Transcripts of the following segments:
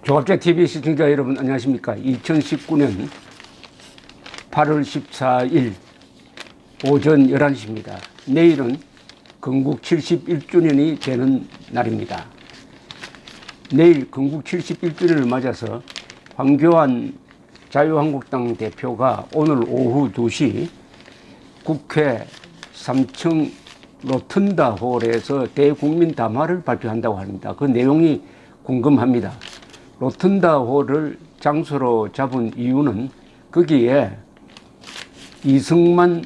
조갑제TV 시청자 여러분 안녕하십니까. 2019년 8월 14일 오전 11시입니다. 내일은 건국 71주년이 되는 날입니다. 내일 건국 71주년을 맞아서 황교안 자유한국당 대표가 오늘 오후 2시 국회 3층 로튼다홀에서 대국민 담화를 발표한다고 합니다. 그 내용이 궁금합니다. 로튼다홀을 장소로 잡은 이유는 거기에 이승만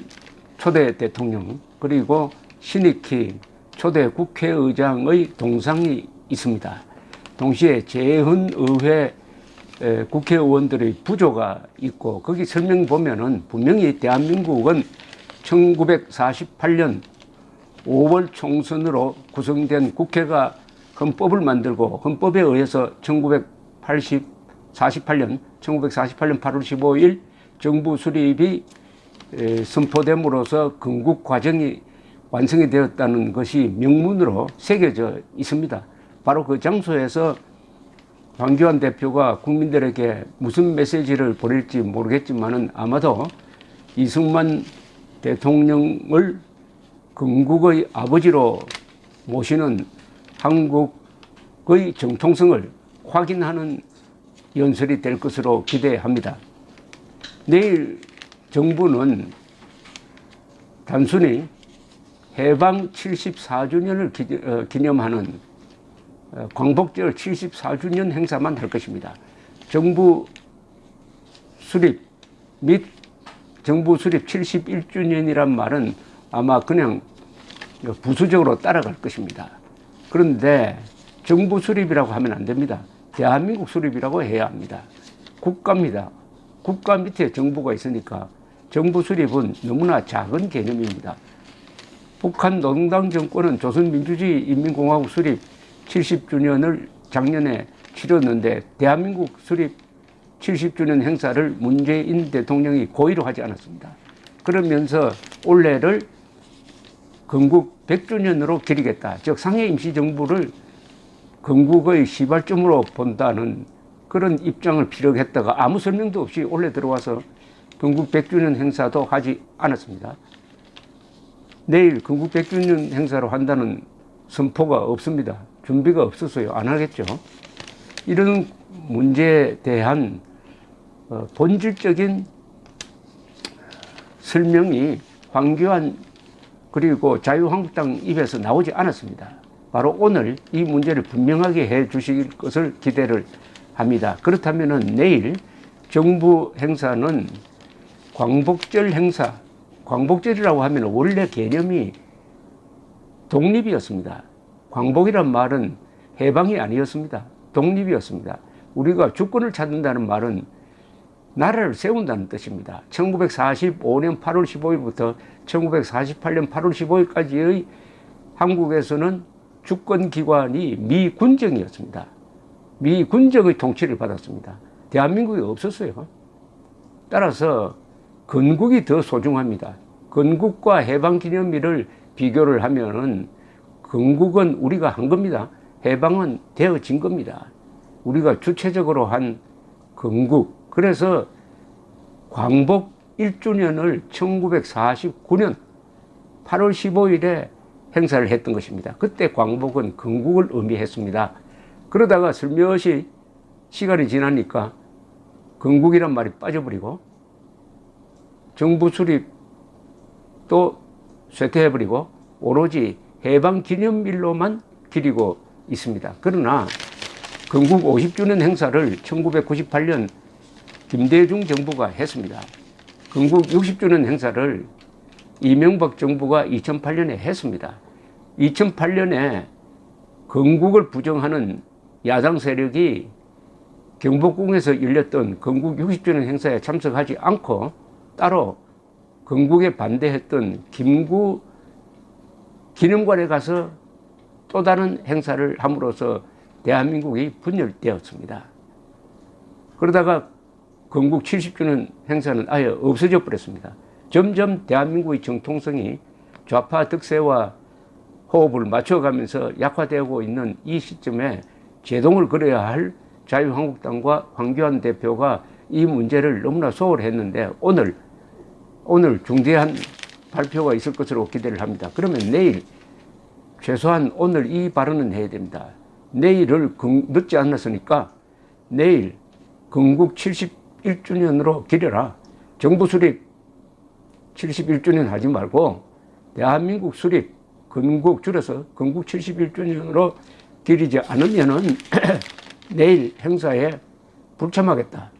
초대 대통령 그리고 신익희 초대 국회의장의 동상이 있습니다. 동시에 재헌 의회 국회의원들의 부조가 있고 거기 설명 보면은 분명히 대한민국은 1948년 5월 총선으로 구성된 국회가 헌법을 만들고 헌법에 의해서 1948년 8월 15일 정부 수립이 선포됨으로써 건국 과정이 완성이 되었다는 것이 명문으로 새겨져 있습니다. 바로 그 장소에서 황교안 대표가 국민들에게 무슨 메시지를 보낼지 모르겠지만은 아마도 이승만 대통령을 건국의 아버지로 모시는 한국의 정통성을 확인하는 연설이 될 것으로 기대합니다. 내일 정부는 단순히 해방 74주년을 기념하는 광복절 74주년 행사만 할 것입니다. 정부 수립 및 정부 수립 71주년이란 말은 아마 그냥 부수적으로 따라갈 것입니다. 그런데 정부 수립이라고 하면 안 됩니다. 대한민국 수립이라고 해야 합니다. 국가입니다. 국가 밑에 정부가 있으니까 정부 수립은 너무나 작은 개념입니다. 북한 노동당 정권은 조선민주주의 인민공화국 수립 70주년을 작년에 치렀는데 대한민국 수립 70주년 행사를 문재인 대통령이 고의로 하지 않았습니다. 그러면서 올해를 건국 100주년으로 기리겠다. 즉 상해 임시정부를 건국의 시발점으로 본다는 그런 입장을 피력했다가 아무 설명도 없이 올해 들어와서 건국 100주년 행사도 하지 않았습니다. 내일 건국 100주년 행사로 한다는 선포가 없습니다. 준비가 없어서요. 안 하겠죠. 이런 문제에 대한 본질적인 설명이 황교안 그리고 자유한국당 입에서 나오지 않았습니다. 바로 오늘 이 문제를 분명하게 해 주실 것을 기대를 합니다. 그렇다면 내일 정부 행사는 광복절 행사, 광복절이라고 하면 원래 개념이 독립이었습니다. 광복이란 말은 해방이 아니었습니다. 독립이었습니다. 우리가 주권을 찾는다는 말은 나라를 세운다는 뜻입니다. 1945년 8월 15일부터 1948년 8월 15일까지의 한국에서는 주권기관이 미군정이었습니다. 미군정의 통치를 받았습니다. 대한민국이 없었어요. 따라서 건국이 더 소중합니다. 건국과 해방기념일을 비교를 하면은 건국은 우리가 한 겁니다. 해방은 되어진 겁니다. 우리가 주체적으로 한 건국. 그래서 광복 1주년을 1949년 8월 15일에 행사를 했던 것입니다. 그때 광복은 건국을 의미했습니다. 그러다가 슬며시 시간이 지나니까 건국이란 말이 빠져버리고 정부 수립도 쇠퇴해버리고 오로지 해방기념일로만 기리고 있습니다. 그러나 건국 50주년 행사를 1998년 김대중 정부가 했습니다. 건국 60주년 행사를 이명박 정부가 2008년에 했습니다. 2008년에 건국을 부정하는 야당 세력이 경복궁에서 열렸던 건국 60주년 행사에 참석하지 않고 따로 건국에 반대했던 김구 기념관에 가서 또 다른 행사를 함으로써 대한민국이 분열되었습니다. 그러다가 건국 70주년 행사는 아예 없어져 버렸습니다. 점점 대한민국의 정통성이 좌파 득세와 호흡을 맞춰가면서 약화되고 있는 이 시점에 제동을 걸어야 할 자유한국당과 황교안 대표가 이 문제를 너무나 소홀히 했는데 오늘 중대한 발표가 있을 것으로 기대를 합니다. 그러면 내일 최소한 오늘 이 발언은 해야 됩니다. 내일을 늦지 않았으니까 내일 건국 71주년으로 기려라. 정부 수립 71주년 하지 말고 대한민국 수립 건국 줄여서 건국 71주년으로 기리지 않으면은 내일 행사에 불참하겠다.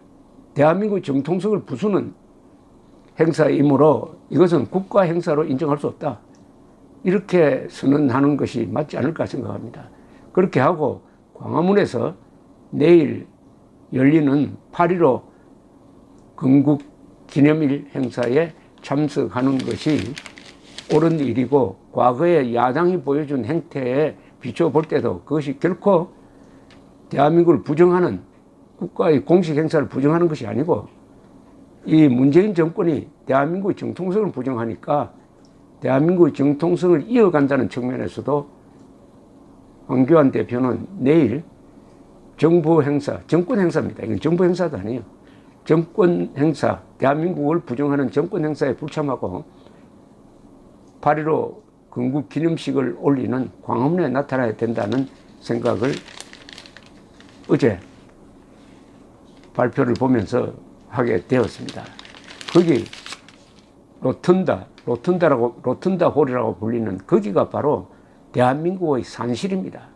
대한민국 정통성을 부수는 행사이므로 이것은 국가 행사로 인정할 수 없다. 이렇게 선언하는 것이 맞지 않을까 생각합니다. 그렇게 하고 광화문에서 내일 열리는 8.15 건국 기념일 행사에 참석하는 것이 옳은 일이고 과거에 야당이 보여준 행태에 비춰볼 때도 그것이 결코 대한민국을 부정하는 국가의 공식 행사를 부정하는 것이 아니고 이 문재인 정권이 대한민국의 정통성을 부정하니까 대한민국의 정통성을 이어간다는 측면에서도 황교안 대표는 내일 정부 행사, 정권 행사입니다. 이건 정부 행사도 아니에요. 정권 행사, 대한민국을 부정하는 정권 행사에 불참하고 8.15 건국 기념식을 올리는 광화문에 나타나야 된다는 생각을 어제 발표를 보면서 하게 되었습니다. 거기 로튼다 홀이라고 불리는 거기가 바로 대한민국의 산실입니다.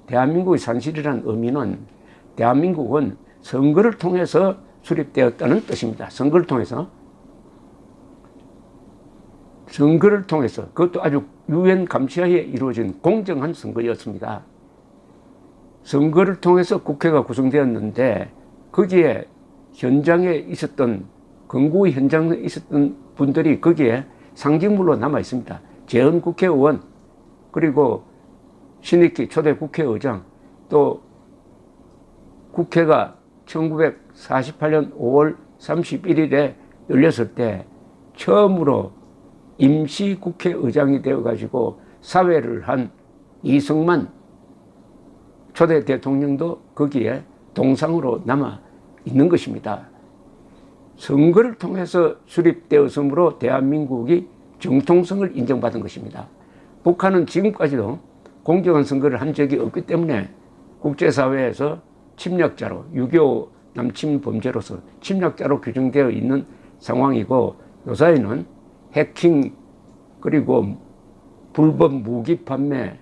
대한민국의 산실이라는 의미는 대한민국은 선거를 통해서 수립되었다는 뜻입니다. 선거를 통해서 그것도 아주 유엔 감시하에 이루어진 공정한 선거였습니다. 선거를 통해서 국회가 구성되었는데 거기에 현장에 있었던 건국의 현장에 있었던 분들이 거기에 상징물로 남아 있습니다. 재헌 국회의원 그리고 신익희 초대 국회의장 또 국회가 1948년 5월 31일에 열렸을 때 처음으로 임시 국회의장이 되어가지고 사회를 한 이승만 초대 대통령도 거기에 동상으로 남아 있는 것입니다. 선거를 통해서 수립되었으므로 대한민국이 정통성을 인정받은 것입니다. 북한은 지금까지도 공정한 선거를 한 적이 없기 때문에 국제사회에서 침략자로 6.25 남침 범죄로서 침략자로 규정되어 있는 상황이고 요사이는 해킹 그리고 불법 무기 판매,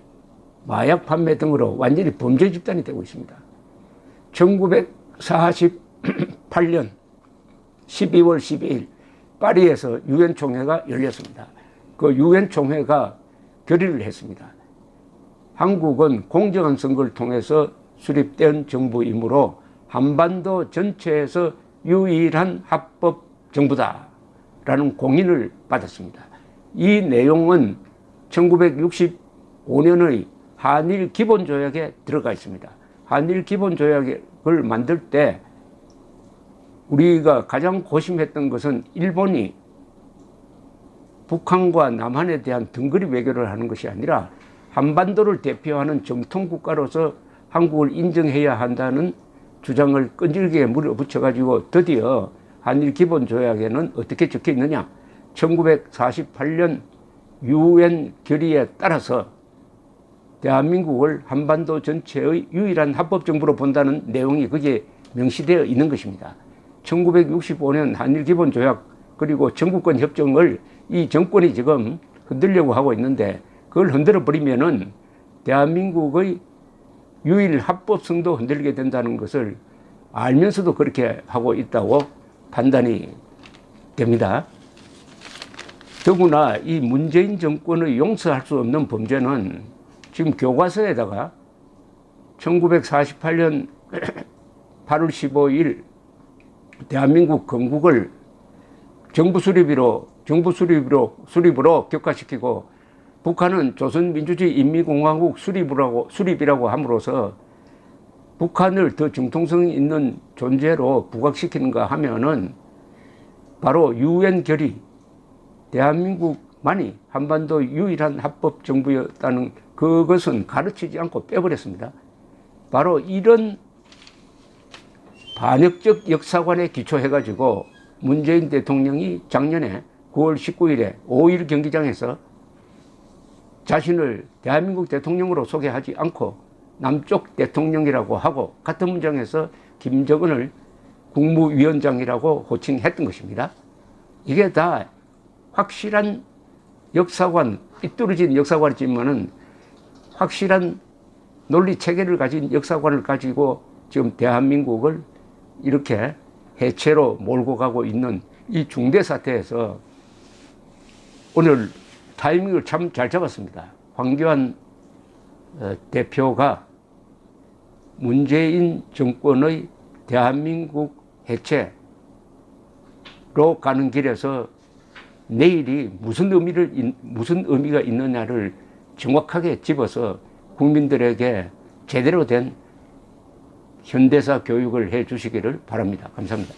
마약 판매 등으로 완전히 범죄 집단이 되고 있습니다. 1948년 12월 12일 파리에서 유엔 총회가 열렸습니다. 그 유엔 총회가 결의를 했습니다. 한국은 공정한 선거를 통해서 수립된 정부이므로 한반도 전체에서 유일한 합법 정부다라는 공인을 받았습니다. 이 내용은 1965년의 한일 기본조약에 들어가 있습니다. 한일 기본조약을 만들 때 우리가 가장 고심했던 것은 일본이 북한과 남한에 대한 등거리 외교를 하는 것이 아니라 한반도를 대표하는 정통국가로서 한국을 인정해야 한다는 주장을 끈질기게 물어붙여가지고 드디어 한일 기본조약에는 어떻게 적혀 있느냐. 1948년 유엔 결의에 따라서 대한민국을 한반도 전체의 유일한 합법정부로 본다는 내용이 거기에 명시되어 있는 것입니다. 1965년 한일기본조약 그리고 청구권 협정을 이 정권이 지금 흔들려고 하고 있는데 그걸 흔들어 버리면은 대한민국의 유일 합법성도 흔들리게 된다는 것을 알면서도 그렇게 하고 있다고 판단이 됩니다. 더구나 이 문재인 정권의 용서할 수 없는 범죄는 지금 교과서에다가 1948년 8월 15일 대한민국 건국을 정부 수립으로 격화시키고 북한은 조선민주주의 인민공화국 수립이라고 함으로써 북한을 더 정통성 있는 존재로 부각시키는가 하면은 바로 유엔 결의 대한민국만이 한반도 유일한 합법 정부였다는 그것은 가르치지 않고 빼버렸습니다. 바로 이런 반역적 역사관에 기초해가지고 문재인 대통령이 작년에 9월 19일에 5.1 경기장에서 자신을 대한민국 대통령으로 소개하지 않고 남쪽 대통령이라고 하고 같은 문장에서 김정은을 국무위원장이라고 호칭했던 것입니다. 이게 다 확실한 역사관, 삐뚤어진 역사관이지만은 확실한 논리 체계를 가진 역사관을 가지고 지금 대한민국을 이렇게 해체로 몰고 가고 있는 이 중대 사태에서 오늘 타이밍을 참 잘 잡았습니다. 황교안 대표가 문재인 정권의 대한민국 해체로 가는 길에서 내일이 무슨 의미가 있느냐를 정확하게 집어서 국민들에게 제대로 된 현대사 교육을 해 주시기를 바랍니다. 감사합니다.